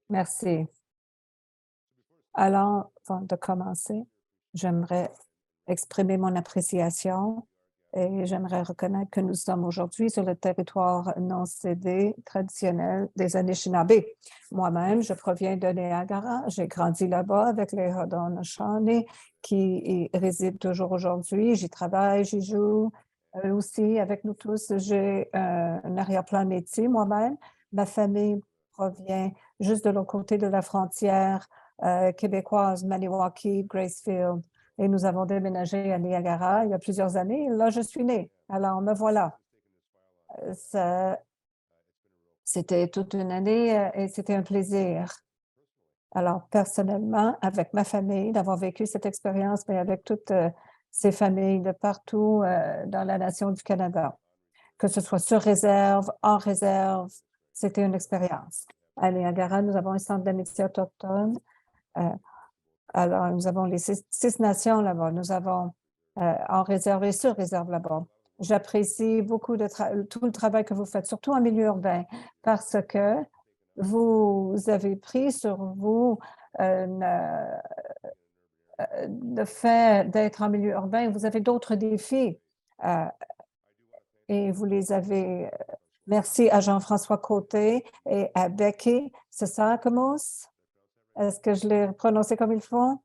Merci. Alors, avant de commencer, j'aimerais exprimer mon appréciation et j'aimerais reconnaître que nous sommes aujourd'hui sur le territoire non cédé traditionnel des Anishinaabe. Moi-même, je proviens de Niagara. J'ai grandi là-bas avec les Haudenosaunee qui y résident toujours aujourd'hui. J'y travaille, j'y joue. Aussi, avec nous tous, j'ai un arrière-plan métier moi-même. Ma famille provient juste de l'autre côté de la frontière québécoise, Maniwaki, Gracefield. Et nous avons déménagé à Niagara il y a plusieurs années. Et là, je suis née. Alors, me voilà. C'était toute une année et c'était un plaisir. Alors, personnellement, avec ma famille, d'avoir vécu cette expérience, mais avec toutes ces familles de partout dans la nation du Canada, que ce soit sur réserve, hors réserve, c'était une expérience. À Niagara, nous avons un centre d'amitié autochtone. Euh, Alors, nous avons les six nations là-bas. Nous avons en réserve et sur réserve là-bas. J'apprécie beaucoup tout le travail que vous faites, surtout en milieu urbain, parce que vous avez pris sur vous le fait d'être en milieu urbain. Vous avez d'autres défis euh, et vous les avez. Merci à Jean-François Côté et à Becky. C'est ça, Comos? Est-ce que je l'ai prononcé comme il faut?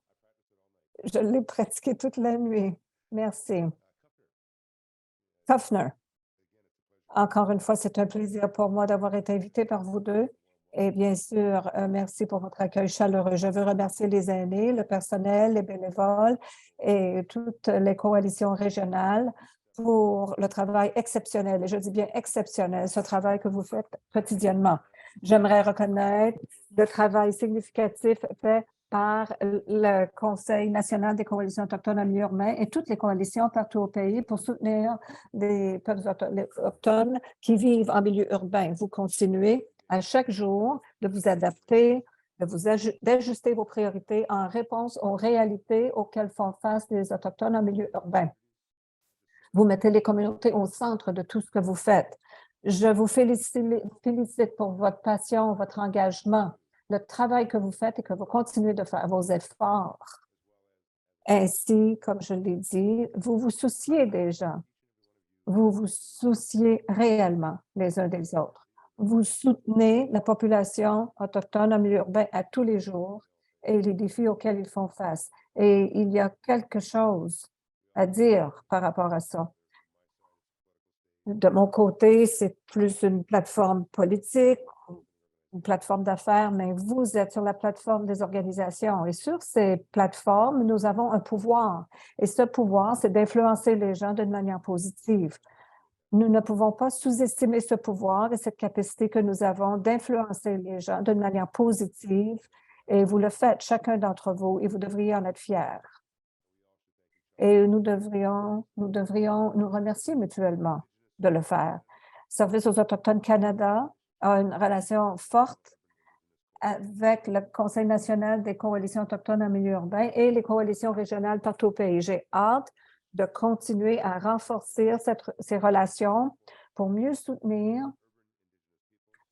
Je l'ai pratiqué toute la nuit. Merci. Kufner. Encore une fois, c'est un plaisir pour moi d'avoir été invité par vous deux. Et bien sûr, merci pour votre accueil chaleureux. Je veux remercier les aînés, le personnel, les bénévoles et toutes les coalitions régionales pour le travail exceptionnel, et je dis bien exceptionnel, ce travail que vous faites quotidiennement. J'aimerais reconnaître le travail significatif fait par le Conseil national des coalitions autochtones en milieu urbain et toutes les coalitions partout au pays pour soutenir les peuples autochtones qui vivent en milieu urbain. Vous continuez à chaque jour de vous adapter, d'ajuster vos priorités en réponse aux réalités auxquelles font face les Autochtones en milieu urbain. Vous mettez les communautés au centre de tout ce que vous faites. Je vous félicite pour votre passion, votre engagement, le travail que vous faites et que vous continuez de faire, vos efforts. Ainsi, comme je l'ai dit, vous vous souciez des gens. Vous vous souciez réellement les uns des autres. Vous soutenez la population autochtone en milieu urbain à tous les jours et les défis auxquels ils font face. Et il y a quelque chose à dire par rapport à ça. De mon côté, c'est plus une plateforme politique, une plateforme d'affaires, mais vous êtes sur la plateforme des organisations. Et sur ces plateformes, nous avons un pouvoir. Et ce pouvoir, c'est d'influencer les gens d'une manière positive. Nous ne pouvons pas sous-estimer ce pouvoir et cette capacité que nous avons d'influencer les gens d'une manière positive. Et vous le faites, chacun d'entre vous, et vous devriez en être fiers. Et nous devrions nous remercier mutuellement de le faire. Service aux Autochtones Canada a une relation forte avec le Conseil national des coalitions autochtones en milieu urbain et les coalitions régionales partout au pays. J'ai hâte de continuer à renforcer ces relations pour mieux soutenir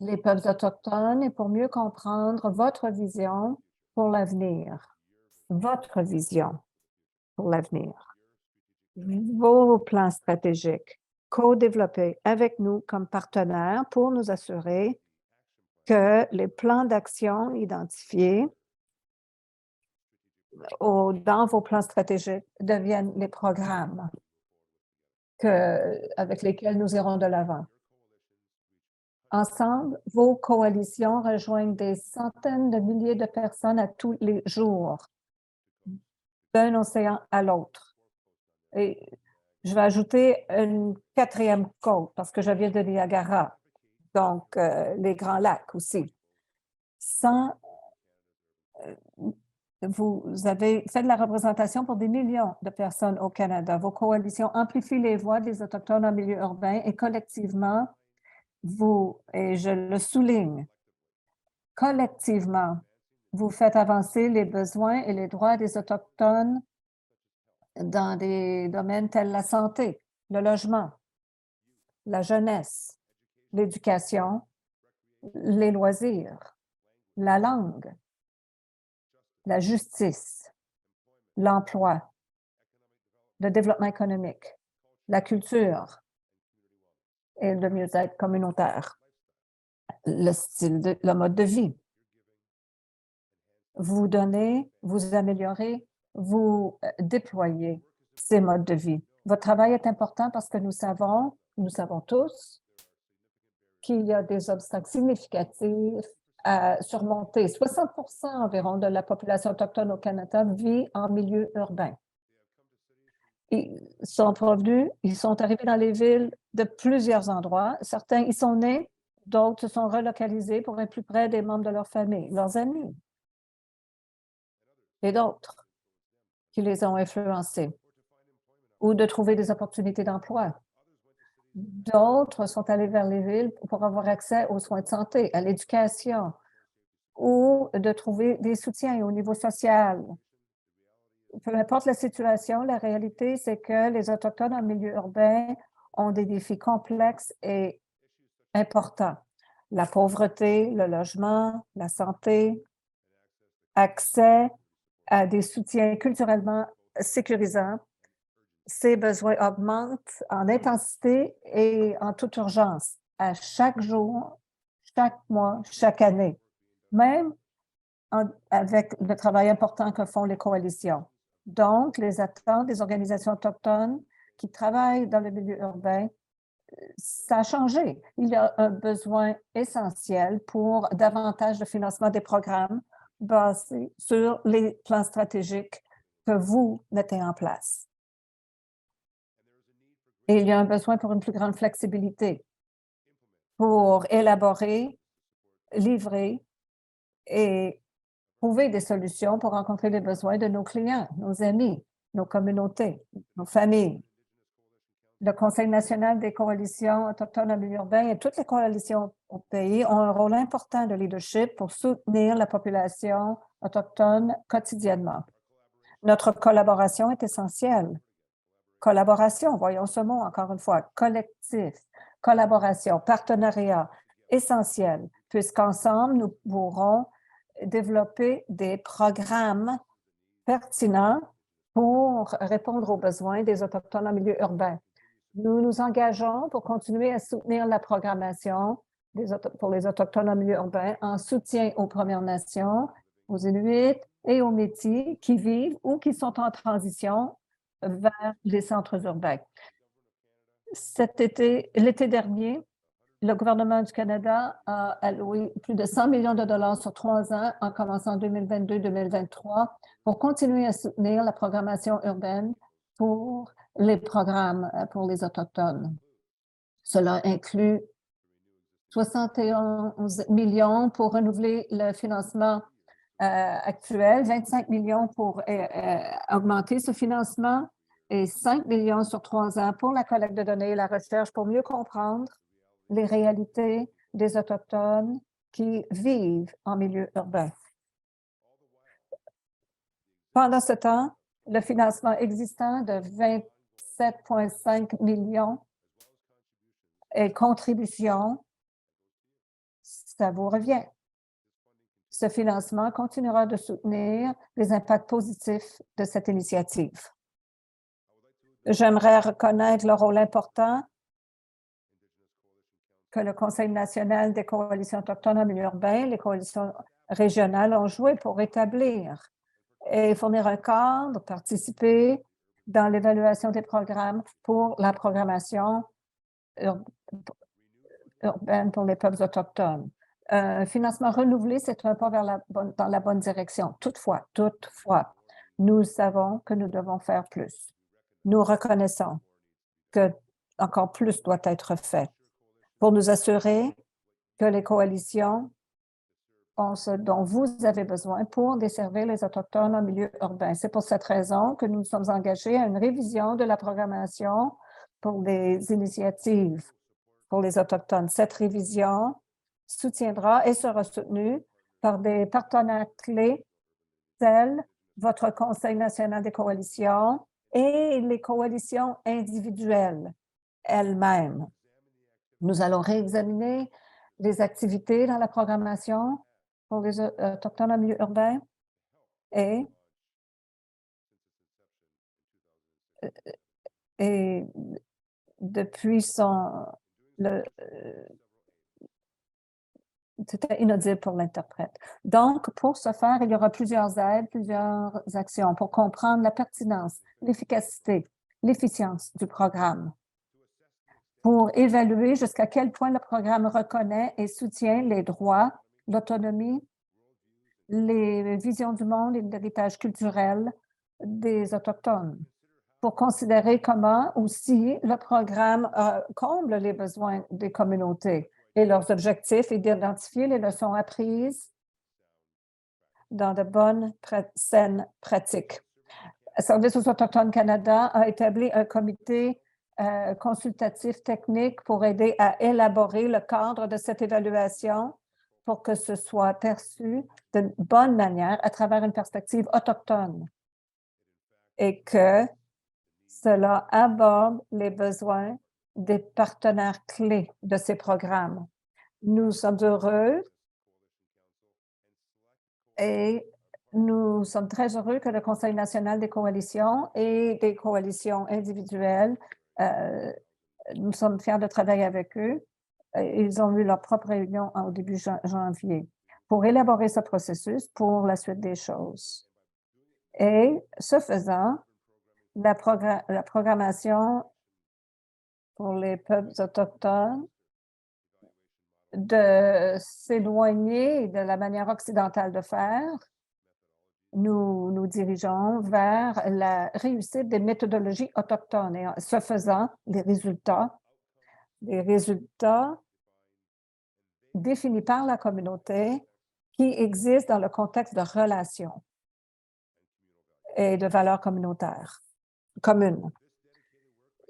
les peuples autochtones et pour mieux comprendre votre vision pour l'avenir. Votre vision pour l'avenir. Vos plans stratégiques co-développés avec nous comme partenaires pour nous assurer que les plans d'action identifiés dans vos plans stratégiques deviennent les programmes avec lesquels nous irons de l'avant. Ensemble, vos coalitions rejoignent des centaines de milliers de personnes à tous les jours, d'un océan à l'autre. Et je vais ajouter une quatrième côte parce que je viens de Niagara, donc les Grands Lacs aussi. Vous avez fait de la représentation pour des millions de personnes au Canada. Vos coalitions amplifient les voix des Autochtones en milieu urbain et collectivement, et je le souligne, collectivement, vous faites avancer les besoins et les droits des Autochtones dans des domaines tels la santé, le logement, la jeunesse, l'éducation, les loisirs, la langue, la justice, l'emploi, le développement économique, la culture et le mieux-être communautaire, le mode de vie. Vous donnez, vous améliorez, vous déployez ces modes de vie. Votre travail est important parce que nous savons tous qu'il y a des obstacles significatifs à surmonter. 60 environ de la population autochtone au Canada vit en milieu urbain. Ils sont arrivés dans les villes de plusieurs endroits. Certains y sont nés, d'autres se sont relocalisés pour être plus près des membres de leur famille, leurs amis et d'autres qui les ont influencés ou de trouver des opportunités d'emploi. D'autres sont allés vers les villes pour avoir accès aux soins de santé, à l'éducation ou de trouver des soutiens au niveau social. Peu importe la situation, la réalité, c'est que les Autochtones en milieu urbain ont des défis complexes et importants. La pauvreté, le logement, la santé, accès à des soutiens culturellement sécurisants. Ces besoins augmentent en intensité et en toute urgence à chaque jour, chaque mois, chaque année, même avec le travail important que font les coalitions. Donc, les attentes des organisations autochtones qui travaillent dans le milieu urbain, ça a changé. Il y a un besoin essentiel pour davantage de financement des programmes basés sur les plans stratégiques que vous mettez en place. Et il y a un besoin pour une plus grande flexibilité pour élaborer, livrer et trouver des solutions pour rencontrer les besoins de nos clients, nos amis, nos communautés, nos familles. Le Conseil national des coalitions autochtones en milieu urbain et toutes les coalitions au pays ont un rôle important de leadership pour soutenir la population autochtone quotidiennement. Notre collaboration est essentielle. Collaboration, voyons ce mot encore une fois, collectif, collaboration, partenariat, essentiel, puisqu'ensemble, nous pourrons développer des programmes pertinents pour répondre aux besoins des Autochtones en milieu urbain. Nous nous engageons pour continuer à soutenir la programmation pour les Autochtones en milieu urbain en soutien aux Premières Nations, aux Inuits et aux Métis qui vivent ou qui sont en transition vers les centres urbains. L'été dernier, le gouvernement du Canada a alloué plus de 100 millions de dollars sur 3 ans, en commençant en 2022-2023, pour continuer à soutenir la programmation urbaine pour les programmes pour les Autochtones. Cela inclut 71 millions pour renouveler le financement actuel, 25 millions pour augmenter ce financement et 5 millions sur 3 ans pour la collecte de données et la recherche pour mieux comprendre les réalités des Autochtones qui vivent en milieu urbain. Pendant ce temps, le financement existant de 27,5 millions et contributions, ça vous revient. Ce financement continuera de soutenir les impacts positifs de cette initiative. J'aimerais reconnaître le rôle important que le Conseil national des coalitions autochtones en milieu urbain, les coalitions régionales ont joué pour établir et fournir un cadre, participer dans l'évaluation des programmes pour la programmation urbaine pour les peuples autochtones. Un financement renouvelé, c'est un pas dans la bonne direction. Toutefois, nous savons que nous devons faire plus. Nous reconnaissons que encore plus doit être fait pour nous assurer que les coalitions ont ce dont vous avez besoin pour desservir les Autochtones en milieu urbain. C'est pour cette raison que nous sommes engagés à une révision de la programmation pour les initiatives pour les Autochtones. Cette révision soutiendra et sera soutenue par des partenaires clés tels votre Conseil national des coalitions et les coalitions individuelles elles-mêmes. Nous allons réexaminer les activités dans la programmation pour les Autochtones en milieu urbain et, et depuis c'était inaudible pour l'interprète. Donc, pour ce faire, il y aura plusieurs aides, plusieurs actions pour comprendre la pertinence, l'efficacité, l'efficience du programme, pour évaluer jusqu'à quel point le programme reconnaît et soutient les droits, l'autonomie, les visions du monde et l'héritage culturel des Autochtones, pour considérer comment aussi le programme comble les besoins des communautés et leurs objectifs et d'identifier les leçons apprises dans de bonnes saines pratiques. Service aux Autochtones Canada a établi un comité consultatif technique pour aider à élaborer le cadre de cette évaluation pour que ce soit perçu d'une bonne manière à travers une perspective autochtone et que cela aborde les besoins des partenaires clés de ces programmes. Nous sommes heureux et nous sommes très heureux que le Conseil national des coalitions et des coalitions individuelles, nous sommes fiers de travailler avec eux. Ils ont eu leur propre réunion au début janvier pour élaborer ce processus pour la suite des choses. Et ce faisant, la programmation pour les peuples autochtones de s'éloigner de la manière occidentale de faire, nous nous dirigeons vers la réussite des méthodologies autochtones et ce faisant, des résultats définis par la communauté qui existent dans le contexte de relations et de valeurs communautaires communes.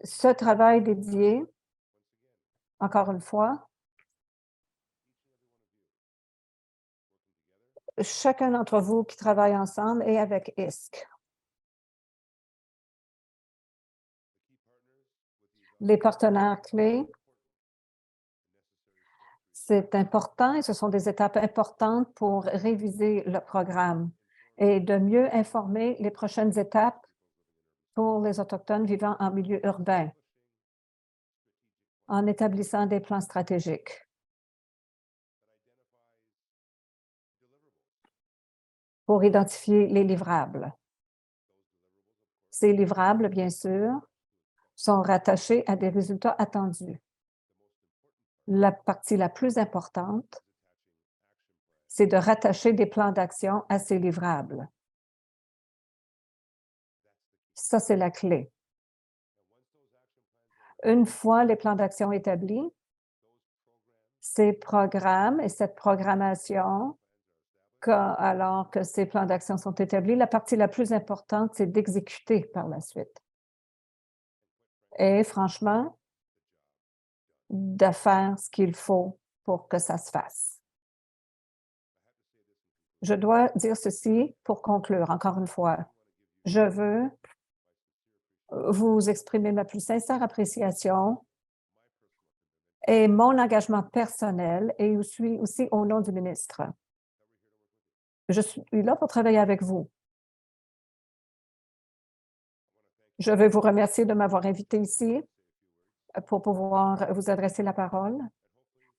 Ce travail dédié, encore une fois, chacun d'entre vous qui travaille ensemble et avec ISC. Les partenaires clés, c'est important et ce sont des étapes importantes pour réviser le programme et de mieux informer les prochaines étapes pour les Autochtones vivant en milieu urbain en établissant des plans stratégiques pour identifier les livrables. Ces livrables, bien sûr, sont rattachés à des résultats attendus. La partie la plus importante, c'est de rattacher des plans d'action à ces livrables. Ça, c'est la clé. Une fois les plans d'action établis, ces programmes et cette programmation, alors que ces plans d'action sont établis, la partie la plus importante, c'est d'exécuter par la suite. Et franchement, de faire ce qu'il faut pour que ça se fasse. Je dois dire ceci pour conclure, encore une fois. Je veux vous exprimer ma plus sincère appréciation et mon engagement personnel et aussi au nom du ministre. Je suis là pour travailler avec vous. Je veux vous remercier de m'avoir invité ici pour pouvoir vous adresser la parole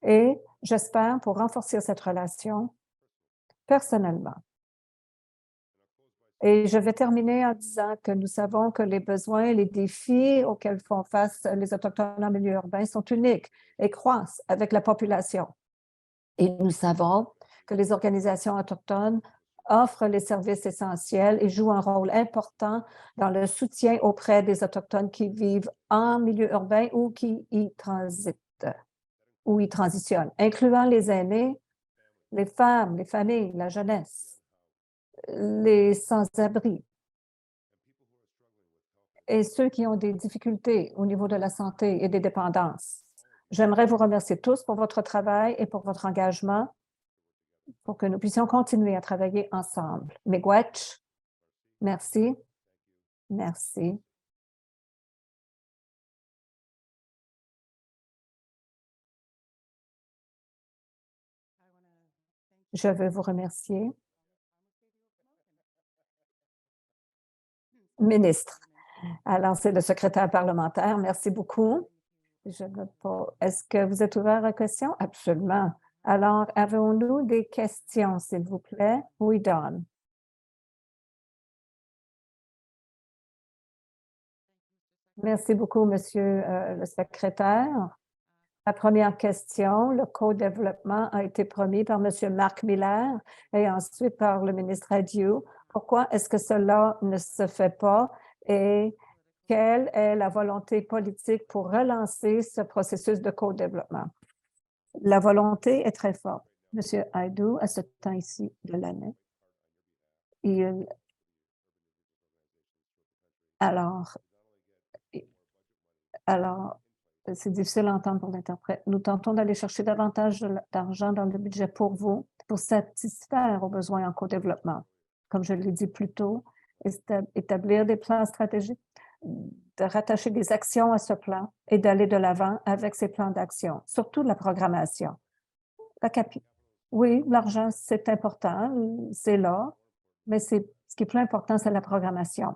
et j'espère pour renforcer cette relation personnellement. Et je vais terminer en disant que nous savons que les besoins et les défis auxquels font face les Autochtones en milieu urbain sont uniques et croissent avec la population. Et nous savons que les organisations autochtones offrent les services essentiels et jouent un rôle important dans le soutien auprès des Autochtones qui vivent en milieu urbain ou qui y transitent ou y transitionnent, incluant les aînés, les femmes, les familles, la jeunesse, les sans-abri et ceux qui ont des difficultés au niveau de la santé et des dépendances. J'aimerais vous remercier tous pour votre travail et pour votre engagement pour que nous puissions continuer à travailler ensemble. Miigwech, merci. Merci. Je veux vous remercier. Ministre. Alors, c'est le secrétaire parlementaire. Merci beaucoup. Je ne pas. Est-ce que vous êtes ouvert à questions? Absolument. Alors, avons-nous des questions, s'il vous plaît? Oui, Don. Merci beaucoup, Monsieur le secrétaire. La première question, le co-développement a été promis par Monsieur Marc Miller et ensuite par le ministre Adieu. Pourquoi est-ce que cela ne se fait pas et quelle est la volonté politique pour relancer ce processus de co-développement? La volonté est très forte. Monsieur Aidoo, à ce temps-ci de l'année, il alors alors, c'est difficile à entendre pour l'interprète. Nous tentons d'aller chercher davantage d'argent dans le budget pour vous, pour satisfaire aux besoins en co-développement. Comme je l'ai dit plus tôt, établir des plans stratégiques, de rattacher des actions à ce plan et d'aller de l'avant avec ces plans d'action, surtout la programmation. La capi Oui, l'argent, c'est important, c'est là, mais ce qui est plus important, c'est la programmation.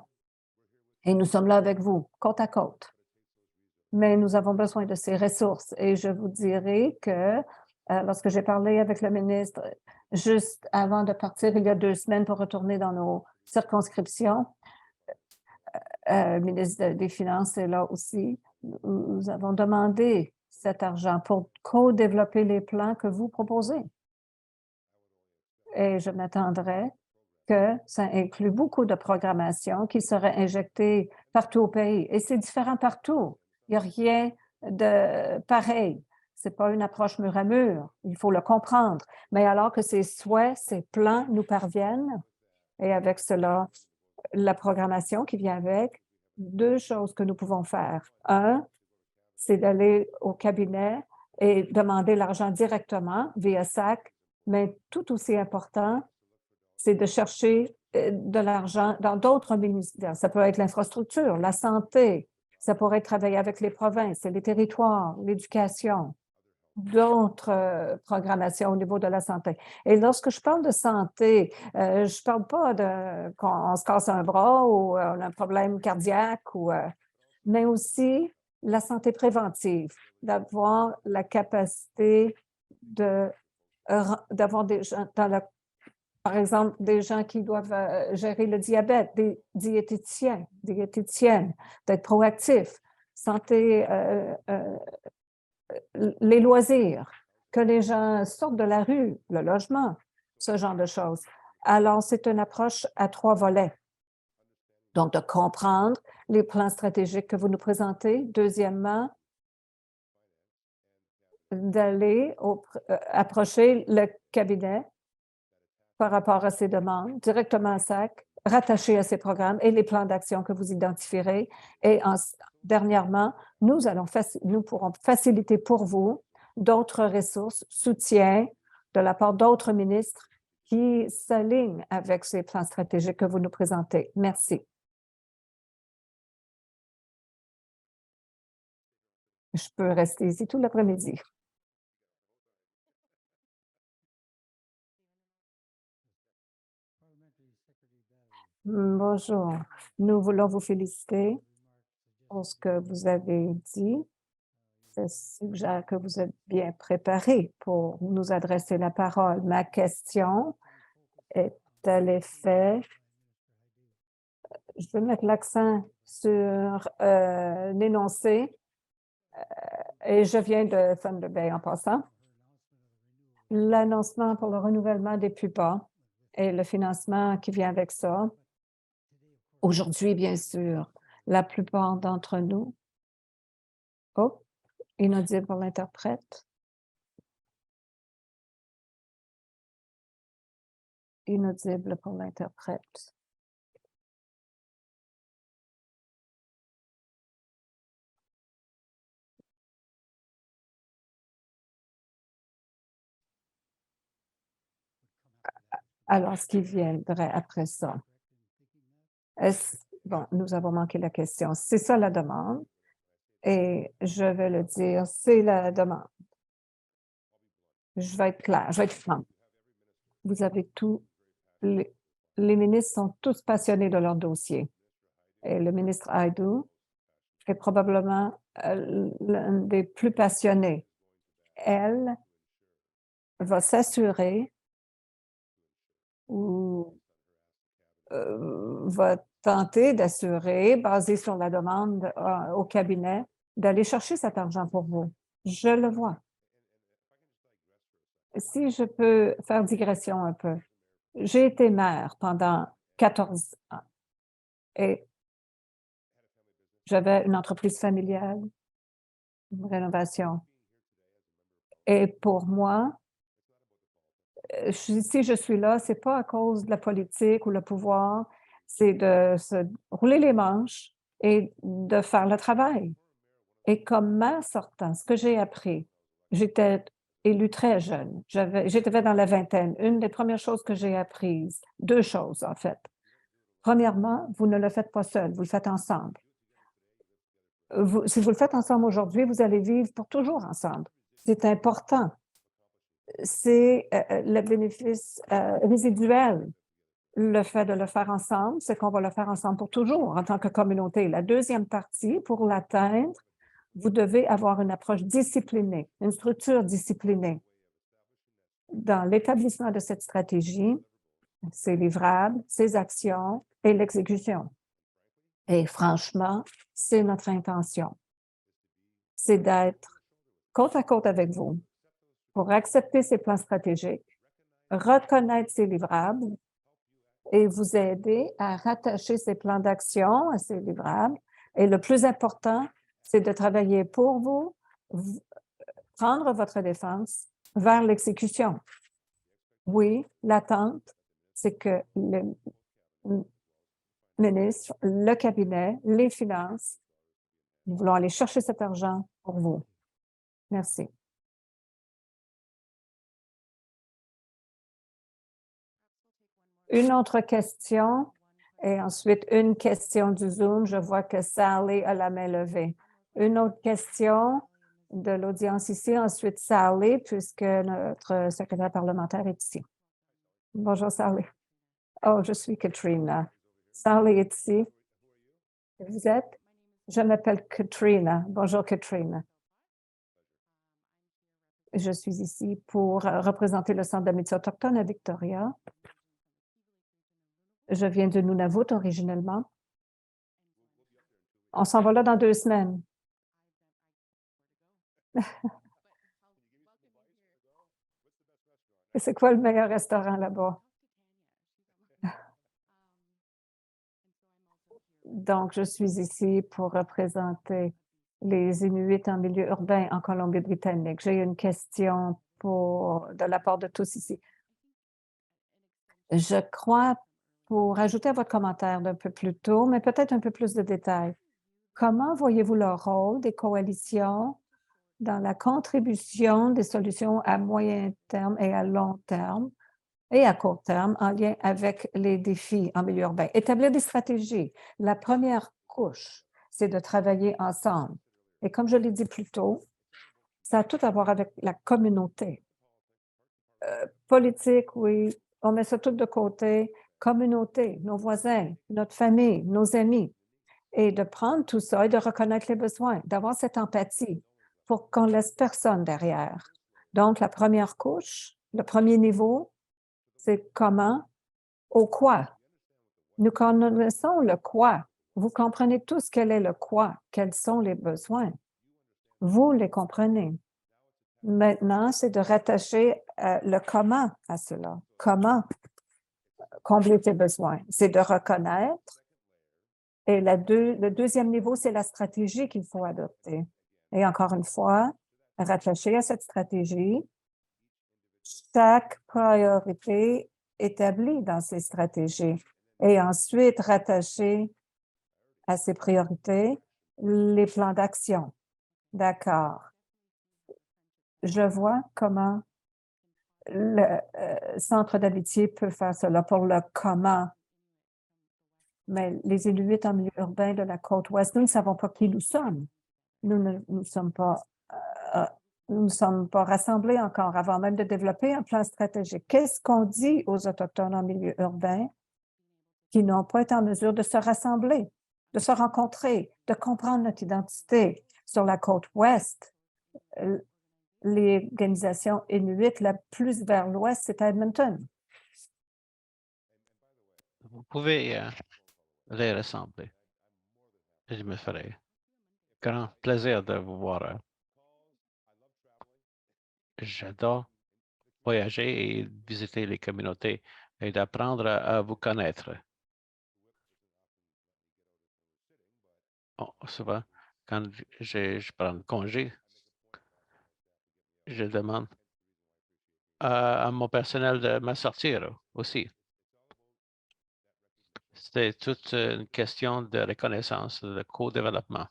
Et nous sommes là avec vous, côte à côte. Mais nous avons besoin de ces ressources et je vous dirai que, lorsque j'ai parlé avec le ministre juste avant de partir il y a 2 semaines pour retourner dans nos circonscriptions, le ministre des Finances est là aussi. Nous avons demandé cet argent pour co-développer les plans que vous proposez. Et je m'attendrais que ça inclut beaucoup de programmation qui serait injectée partout au pays et c'est différent partout. Il n'y a rien de pareil. C'est pas une approche mur à mur, il faut le comprendre. Mais alors que ces souhaits, ces plans nous parviennent et avec cela, la programmation qui vient avec, 2 choses que nous pouvons faire. Un, c'est d'aller au cabinet et demander l'argent directement via SAC, mais tout aussi important, c'est de chercher de l'argent dans d'autres ministères. Ça peut être l'infrastructure, la santé, ça pourrait être travailler avec les provinces et les territoires, l'éducation, d'autres programmations au niveau de la santé. Et lorsque je parle de santé, je ne parle pas de qu'on se casse un bras ou on a un problème cardiaque, mais aussi la santé préventive, d'avoir la capacité d'avoir des gens dans la par exemple, des gens qui doivent gérer le diabète, des diététiciennes, d'être proactifs, santé, les loisirs, que les gens sortent de la rue, le logement, ce genre de choses. Alors, c'est une approche à 3 volets. Donc, de comprendre les plans stratégiques que vous nous présentez. Deuxièmement, d'aller approcher le cabinet par rapport à ces demandes, directement à SAC, rattachées à ces programmes et les plans d'action que vous identifierez. Et dernièrement, nous pourrons faciliter pour vous d'autres ressources, soutien de la part d'autres ministres qui s'alignent avec ces plans stratégiques que vous nous présentez. Merci. Je peux rester ici tout l'après-midi. Bonjour. Nous voulons vous féliciter pour ce que vous avez dit. Ça suggère que vous êtes bien préparé pour nous adresser la parole. Ma question est à l'effet, je veux mettre l'accent sur l'énoncé, et je viens de Thunder Bay en passant. L'annoncement pour le renouvellement des pupas et le financement qui vient avec ça. Aujourd'hui, bien sûr, la plupart d'entre nous. Oh, inaudible pour l'interprète. Inaudible pour l'interprète. Alors, ce qui viendrait après ça. Bon, nous avons manqué la question. C'est ça la demande et je vais le dire, c'est la demande. Je vais être claire, je vais être franche. Vous avez les ministres sont tous passionnés de leur dossier. Et le ministre Aidoo est probablement l'un des plus passionnés. Elle va s'assurer ou va tenter d'assurer, basé sur la demande au cabinet, d'aller chercher cet argent pour vous. Je le vois. Si je peux faire digression un peu, j'ai été maire pendant 14 ans et j'avais une entreprise familiale, une rénovation. Et pour moi, si je suis là, c'est pas à cause de la politique ou le pouvoir, c'est de se rouler les manches et de faire le travail. Et comme maire sortant, ce que j'ai appris, j'étais élue très jeune, j'étais dans la vingtaine. Une des premières choses que j'ai apprises, 2 choses en fait. Premièrement, vous ne le faites pas seul, vous le faites ensemble. Si vous le faites ensemble aujourd'hui, vous allez vivre pour toujours ensemble. C'est important. C'est le bénéfice résiduel. Le fait de le faire ensemble, c'est qu'on va le faire ensemble pour toujours en tant que communauté. La deuxième partie, pour l'atteindre, vous devez avoir une approche disciplinée, une structure disciplinée. Dans l'établissement de cette stratégie, ses livrables, ses actions et l'exécution. Et franchement, c'est notre intention. C'est d'être côte à côte avec vous pour accepter ces plans stratégiques, reconnaître ces livrables et vous aider à rattacher ces plans d'action à ces livrables. Et le plus important, c'est de travailler pour vous, prendre votre défense vers l'exécution. Oui, l'attente, c'est que le ministre, le cabinet, les finances, nous voulons aller chercher cet argent pour vous. Merci. Une autre question et ensuite une question du Zoom. Je vois que Sally a la main levée. Une autre question de l'audience ici, ensuite Sally, puisque notre secrétaire parlementaire est ici. Bonjour Sally. Oh, je suis Katrina. Sally est ici. Vous êtes? Je m'appelle Katrina. Bonjour Katrina. Je suis ici pour représenter le Centre d'amitié autochtone à Victoria. Je viens de Nunavut originellement. On s'en va là dans 2 semaines. C'est quoi le meilleur restaurant là-bas? Donc, je suis ici pour représenter les Inuits en milieu urbain en Colombie-Britannique. J'ai une question de la part de tous ici. Je crois, pour ajouter à votre commentaire d'un peu plus tôt, mais peut-être un peu plus de détails, comment voyez-vous le rôle des coalitions dans la contribution des solutions à moyen terme et à long terme et à court terme en lien avec les défis en milieu urbain? Établir des stratégies. La première couche, c'est de travailler ensemble. Et comme je l'ai dit plus tôt, ça a tout à voir avec la communauté. Politique, oui, on met ça tout de côté. Communauté, nos voisins, notre famille, nos amis. Et de prendre tout ça et de reconnaître les besoins, d'avoir cette empathie pour qu'on laisse personne derrière. Donc, la première couche, le premier niveau, c'est comment, au quoi. Nous connaissons le quoi. Vous comprenez tous quel est le quoi, quels sont les besoins. Vous les comprenez. Maintenant, c'est de rattacher le comment à cela. Comment combler tes besoins? C'est de reconnaître. Et le deuxième niveau, c'est la stratégie qu'il faut adopter. Et encore une fois, rattacher à cette stratégie chaque priorité établie dans ces stratégies. Et ensuite, rattacher à ces priorités les plans d'action. D'accord. Je vois comment le Centre d'amitié peut faire cela pour le comment. Mais les Inuits en milieu urbain de la côte ouest, nous ne savons pas qui nous sommes. Nous ne sommes pas nous ne sommes pas rassemblés encore avant même de développer un plan stratégique. Qu'est-ce qu'on dit aux Autochtones en milieu urbain qui n'ont pas été en mesure de se rassembler, de se rencontrer, de comprendre notre identité? Sur la côte ouest, l'organisation inuit la plus vers l'ouest, c'est Edmonton. Vous pouvez les rassembler. Je me ferai grand plaisir de vous voir. J'adore voyager et visiter les communautés et d'apprendre à vous connaître. Souvent, quand je prends congé, je demande à mon personnel de me sortir aussi. C'est toute une question de reconnaissance, de co-développement.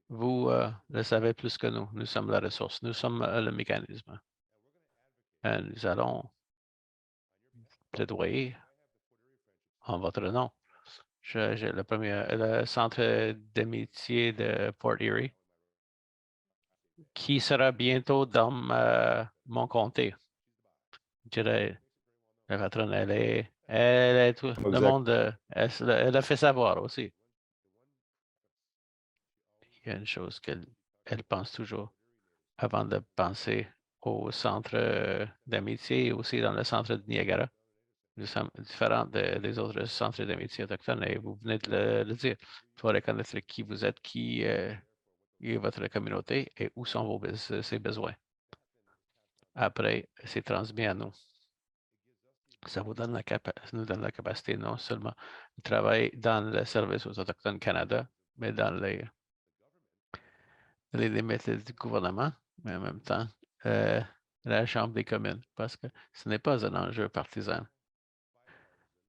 Vous le savez plus que nous. Nous sommes la ressource, nous sommes le mécanisme. Nous allons plaidoyer en votre nom. J'ai le centre d'amitié de Port Erie, qui sera bientôt dans mon comté. Je dirais, la patronne, elle est tout le monde, elle a fait savoir aussi. Il y a une chose qu'elle pense toujours avant de penser au centre d'amitié et aussi dans le centre de Niagara. Nous sommes différents des autres centres d'amitié autochtones et vous venez de le dire. Il faut reconnaître qui vous êtes, qui est votre communauté et où sont ses besoins. Après, c'est transmis à nous. Ça nous donne la capacité non seulement de travailler dans le service aux Autochtones Canada, mais dans les limites du gouvernement, mais en même temps, la Chambre des communes, parce que ce n'est pas un enjeu partisan.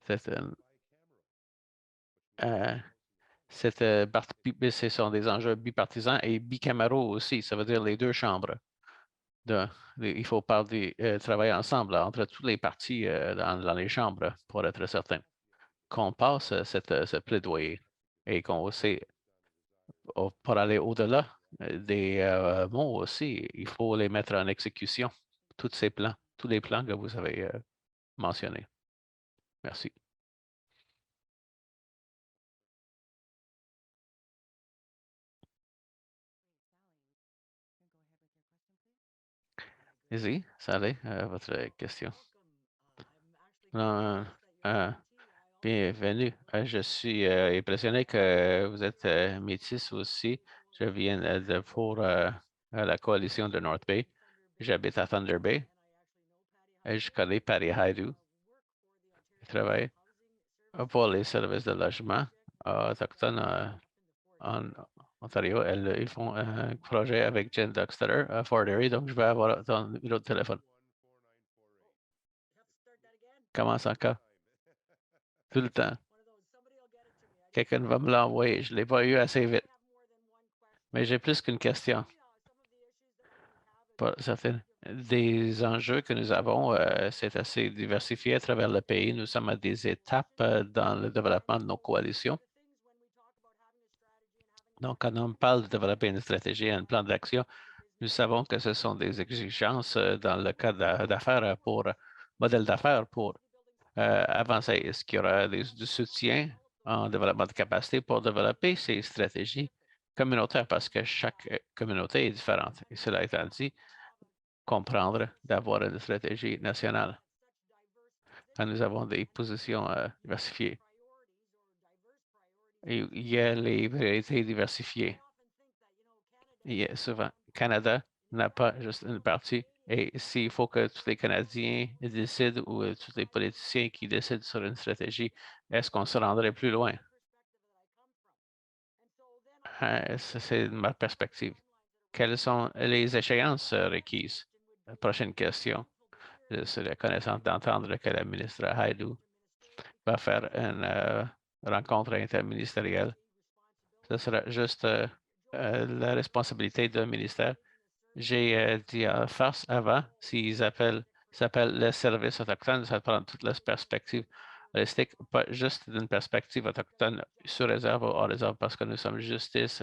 Ce sont des enjeux bipartisans et bicaméraux aussi, ça veut dire les deux chambres. Il faut travailler ensemble entre tous les partis dans les chambres pour être certain qu'on passe ce plaidoyer et qu'on sait, pour aller au-delà des mots aussi, il faut les mettre en exécution, tous ces plans, tous les plans que vous avez mentionnés. Merci. Vas-y, Sally, votre question. Bienvenue. Je suis impressionné que vous êtes métis aussi. Je viens pour la coalition de North Bay. J'habite à Thunder Bay. Et je connais Patty Haidu. Je travaille pour les services de logement autochtones en Ontario. Ils font un projet avec Jen Duxteller à Fort Erie, donc je vais avoir ton numéro de téléphone. Comment ça encore? Tout le temps. Quelqu'un va me l'envoyer. Je ne l'ai pas eu assez vite. Mais j'ai plus qu'une question. Pour certains des enjeux que nous avons, c'est assez diversifié à travers le pays. Nous sommes à des étapes dans le développement de nos coalitions. Donc, quand on parle de développer une stratégie, un plan d'action, nous savons que ce sont des exigences dans le cas d'affaires modèle d'affaires pour avancer. Est-ce qu'il y aura du soutien en développement de capacité pour développer ces stratégies communautaires parce que chaque communauté est différente. Et cela étant dit, comprendre d'avoir une stratégie nationale quand nous avons des positions diversifiées. Et il y a les priorités diversifiées. Et souvent, Canada n'a pas juste une partie. Et s'il faut que tous les Canadiens décident ou tous les politiciens qui décident sur une stratégie, est-ce qu'on se rendrait plus loin? C'est ma perspective. Quelles sont les échéances requises? La prochaine question. Je suis reconnaissant d'entendre que la ministre Haidou va faire une rencontre interministérielle. Ce sera juste la responsabilité d'un ministère. J'ai dit en farce avant, s'ils s'appellent le service autochtone, ça prend toute la perspective holistique, pas juste d'une perspective autochtone sur réserve ou hors réserve, parce que nous sommes justice,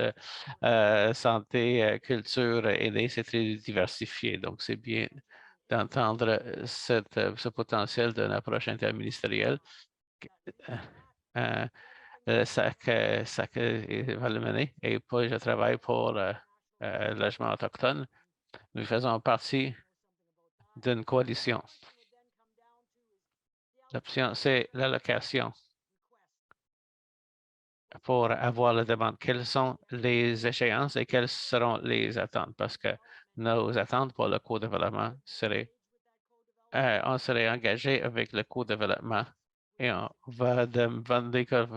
santé, culture, aînés, c'est très diversifié. Donc, c'est bien d'entendre ce potentiel d'une approche interministérielle. Euh, ça va le mener. Et puis, je travaille pour le logement autochtone. Nous faisons partie d'une coalition. L'option, c'est l'allocation pour avoir la demande. Quelles sont les échéances et quelles seront les attentes? Parce que nos attentes pour le co-développement seraient, on serait engagé avec le co-développement et on va demander que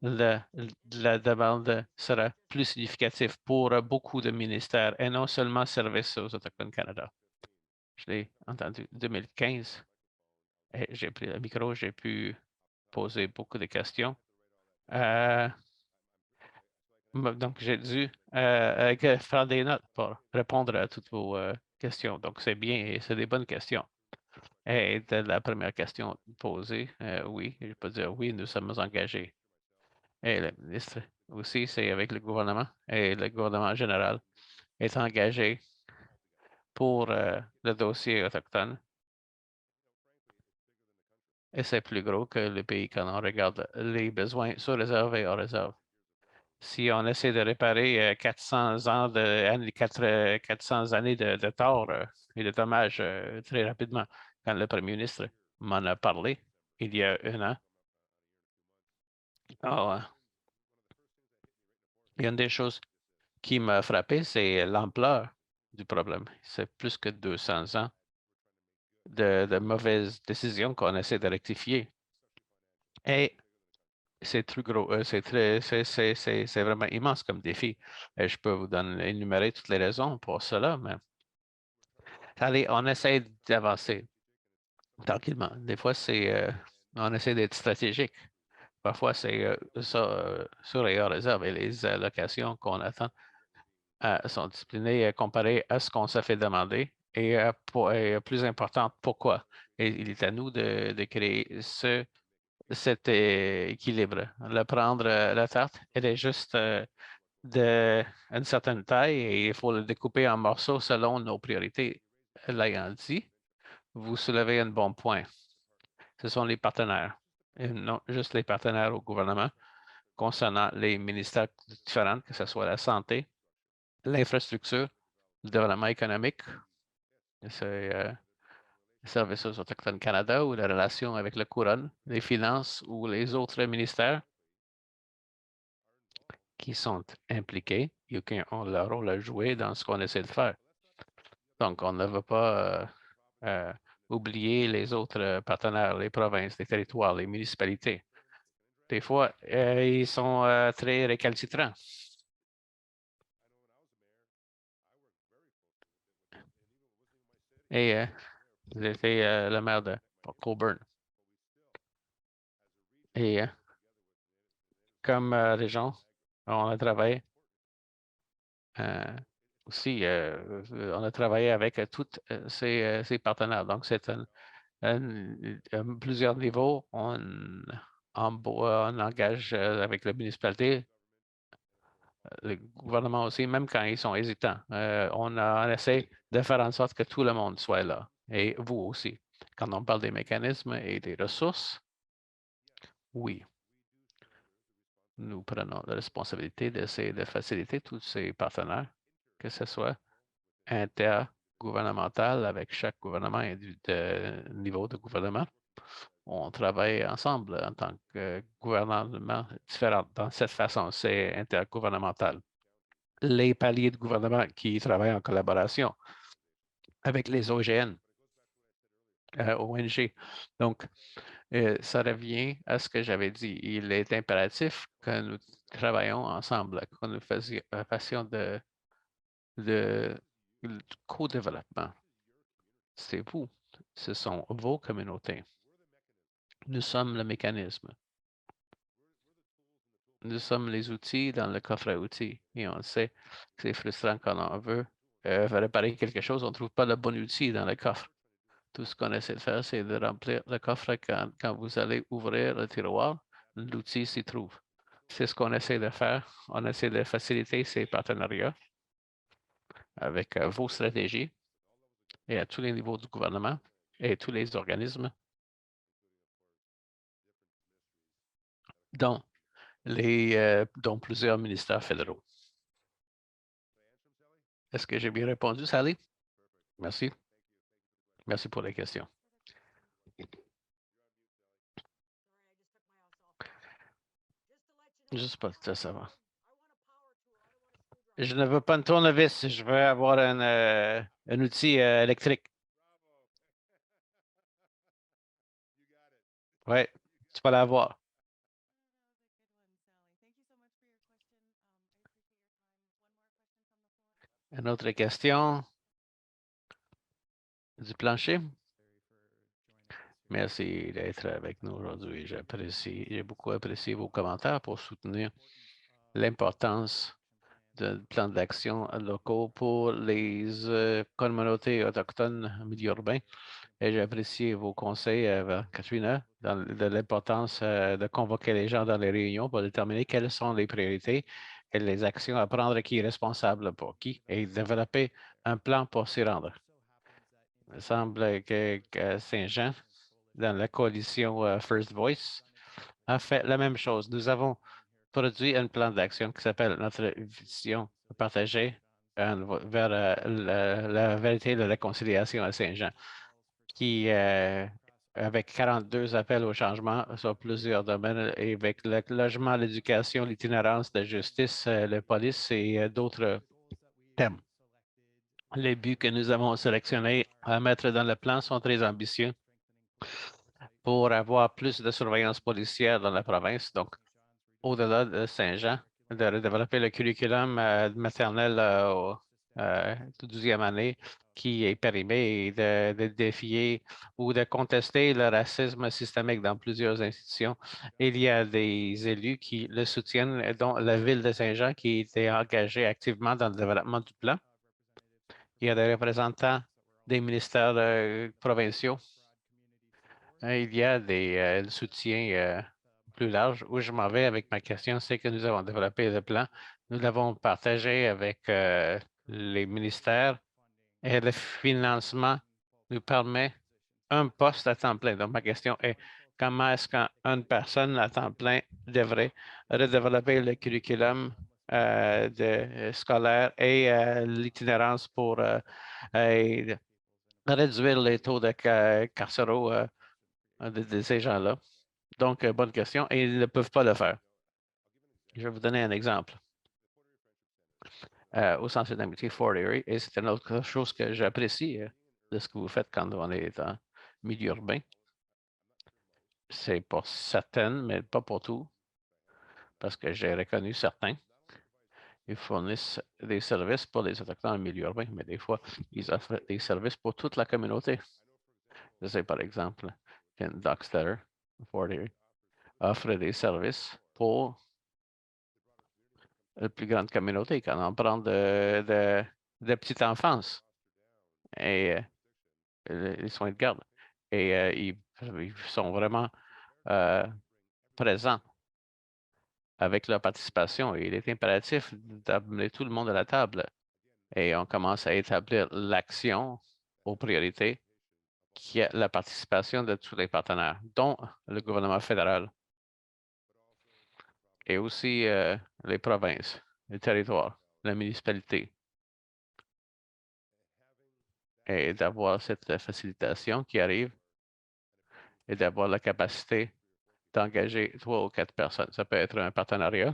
la demande sera plus significative pour beaucoup de ministères et non seulement Services aux Autochtones Canada. Je l'ai entendu 2015 et j'ai pris le micro, j'ai pu poser beaucoup de questions. Donc, j'ai dû faire des notes pour répondre à toutes vos questions. Donc, c'est bien et c'est des bonnes questions. Et de la première question posée, oui, je peux dire oui, nous sommes engagés. Et le ministre aussi, c'est avec le gouvernement et le gouvernement général est engagé pour le dossier autochtone. Et c'est plus gros que le pays quand on regarde les besoins sur réserve et hors réserve. Si on essaie de réparer 400 ans 400 années de tort et de dommages très rapidement, quand le premier ministre m'en a parlé il y a un an, une des choses qui m'a frappé, c'est l'ampleur du problème. C'est plus que 200 ans de mauvaises décisions qu'on essaie de rectifier. Et c'est très gros, c'est vraiment immense comme défi. Et je peux vous donner, énumérer toutes les raisons pour cela, mais allez, on essaie d'avancer tranquillement. Des fois, on essaie d'être stratégique. Parfois, c'est sur et hors réserve et les allocations qu'on attend sont disciplinées comparées à ce qu'on s'est fait demander et, plus important, pourquoi. Et il est à nous de créer cet équilibre. Le prendre la tarte, elle est juste d'une certaine taille et il faut le découper en morceaux selon nos priorités. L'ayant dit, vous soulevez un bon point. Ce sont les partenaires, et non juste les partenaires au gouvernement concernant les ministères différents, que ce soit la santé, l'infrastructure, le développement économique, c'est Services autochtones Canada ou la relation avec la couronne, les finances ou les autres ministères qui sont impliqués et qui ont leur rôle à jouer dans ce qu'on essaie de faire. Donc, on ne veut pas oublier les autres partenaires, les provinces, les territoires, les municipalités. Des fois, ils sont très récalcitrants. Et j'étais le maire de Coburn. Et comme région, on a travaillé aussi, on a travaillé avec tous ces partenaires. Donc, c'est plusieurs niveaux. On engage avec la municipalité, le gouvernement aussi, même quand ils sont hésitants. On essaie de faire en sorte que tout le monde soit là, et vous aussi. Quand on parle des mécanismes et des ressources, oui, nous prenons la responsabilité d'essayer de faciliter tous ces partenaires, que ce soit intergouvernemental avec chaque gouvernement et niveau de gouvernement. On travaille ensemble en tant que gouvernement différent. Dans cette façon, c'est intergouvernemental. Les paliers de gouvernement qui travaillent en collaboration avec les OGN, ONG. Donc, ça revient à ce que j'avais dit. Il est impératif que nous travaillons ensemble, que nous fassions de co-développement. C'est vous, ce sont vos communautés. Nous sommes le mécanisme. Nous sommes les outils dans le coffre à outils. Et on sait que c'est frustrant quand on veut réparer quelque chose, on ne trouve pas le bon outil dans le coffre. Tout ce qu'on essaie de faire, c'est de remplir le coffre quand vous allez ouvrir le tiroir, l'outil s'y trouve. C'est ce qu'on essaie de faire. On essaie de faciliter ces partenariats avec vos stratégies et à tous les niveaux du gouvernement et tous les organismes, dont plusieurs ministères fédéraux. Est-ce que j'ai bien répondu, Sally? Merci. Merci pour les questions. Juste pas ça, ça va. Je ne veux pas une tournevis, je veux avoir un outil électrique. Oui, tu vas l'avoir. Une autre question du plancher? Merci d'être avec nous aujourd'hui. J'ai beaucoup apprécié vos commentaires pour soutenir l'importance d'un plan d'action locaux pour les communautés autochtones en milieu urbain. Et j'ai apprécié vos conseils, Katrina, de l'importance de convoquer les gens dans les réunions pour déterminer quelles sont les priorités et les actions à prendre et qui est responsable pour qui et développer un plan pour s'y rendre. Il me semble que Saint-Jean, dans la coalition First Voice, a fait la même chose. Nous avons produit un plan d'action qui s'appelle notre vision partagée vers la vérité de la réconciliation à Saint-Jean, qui, avec 42 appels au changement sur plusieurs domaines, et avec le logement, l'éducation, l'itinérance, la justice, la police et d'autres thèmes. Les buts que nous avons sélectionnés à mettre dans le plan sont très ambitieux pour avoir plus de surveillance policière dans la province. Donc, au-delà de Saint-Jean, de développer le curriculum maternel de 12e année qui est périmé et de défier ou de contester le racisme systémique dans plusieurs institutions. Il y a des élus qui le soutiennent, dont la ville de Saint-Jean qui était engagée activement dans le développement du plan. Il y a des représentants des ministères provinciaux. Il y a des soutiens plus larges. Où je m'en vais avec ma question, c'est que nous avons développé le plan. Nous l'avons partagé avec les ministères et le financement nous permet un poste à temps plein. Donc, ma question est comment est-ce qu'une personne à temps plein devrait redévelopper le curriculum scolaire et l'itinérance pour réduire les taux de carcéraux de ces gens-là. Donc, bonne question. Et ils ne peuvent pas le faire. Je vais vous donner un exemple. Au Centre d'amitié Fort Erie, et c'est une autre chose que j'apprécie de ce que vous faites quand on est en milieu urbain. C'est pour certaines, mais pas pour tout, parce que j'ai reconnu certains. Ils fournissent des services pour les Autochtones en milieu urbain, mais des fois, ils offrent des services pour toute la communauté. Je sais, par exemple, qu'un Dockstader, Fort Erie, offre des services pour la plus grande communauté quand on parle de petite enfance et les soins de garde. Et ils sont vraiment présents avec leur participation. Et il est impératif d'amener tout le monde à la table. Et on commence à établir l'action aux priorités qui est la participation de tous les partenaires, dont le gouvernement fédéral et aussi les provinces, les territoires, la municipalité. Et d'avoir cette facilitation qui arrive et d'avoir la capacité d'engager 3 ou 4 personnes. Ça peut être un partenariat.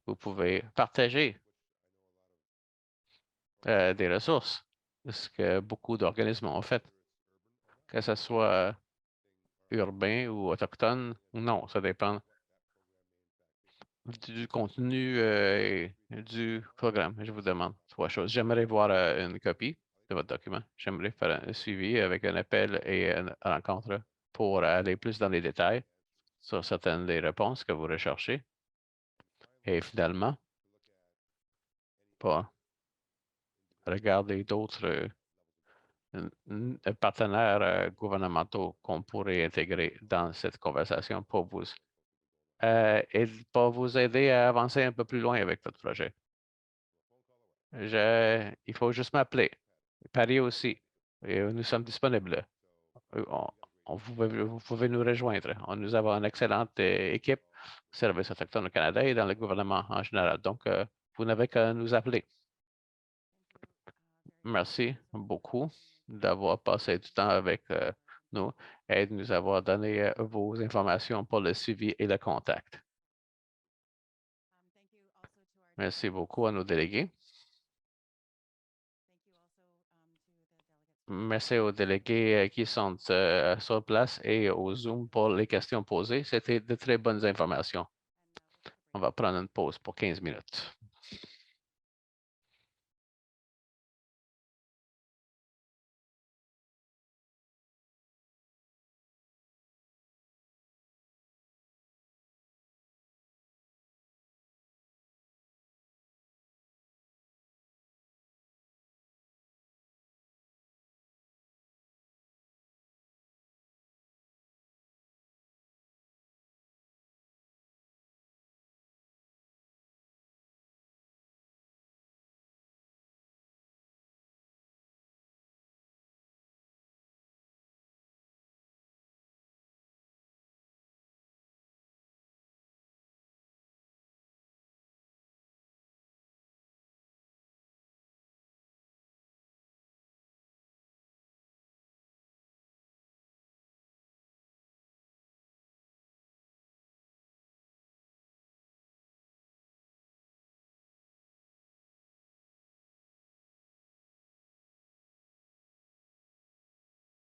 Vous pouvez partager des ressources, ce que beaucoup d'organismes ont fait, que ce soit urbain ou autochtone ou non, ça dépend du contenu et du programme. Je vous demande 3 choses. J'aimerais voir une copie de votre document. J'aimerais faire un suivi avec un appel et une rencontre pour aller plus dans les détails sur certaines des réponses que vous recherchez. Et finalement, pour regarder d'autres partenaires gouvernementaux qu'on pourrait intégrer dans cette conversation pour vous aider à avancer un peu plus loin avec votre projet. Il faut juste m'appeler. Paris aussi. Et nous sommes disponibles. Euh, on- vous pouvez nous rejoindre. Nous avons une excellente équipe, Service autochtone au Canada et dans le gouvernement en général. Donc, vous n'avez qu'à nous appeler. Merci beaucoup d'avoir passé du temps avec nous et de nous avoir donné vos informations pour le suivi et le contact. Merci beaucoup à nos délégués. Merci aux délégués qui sont sur place et au Zoom pour les questions posées. C'était de très bonnes informations. On va prendre une pause pour 15 minutes.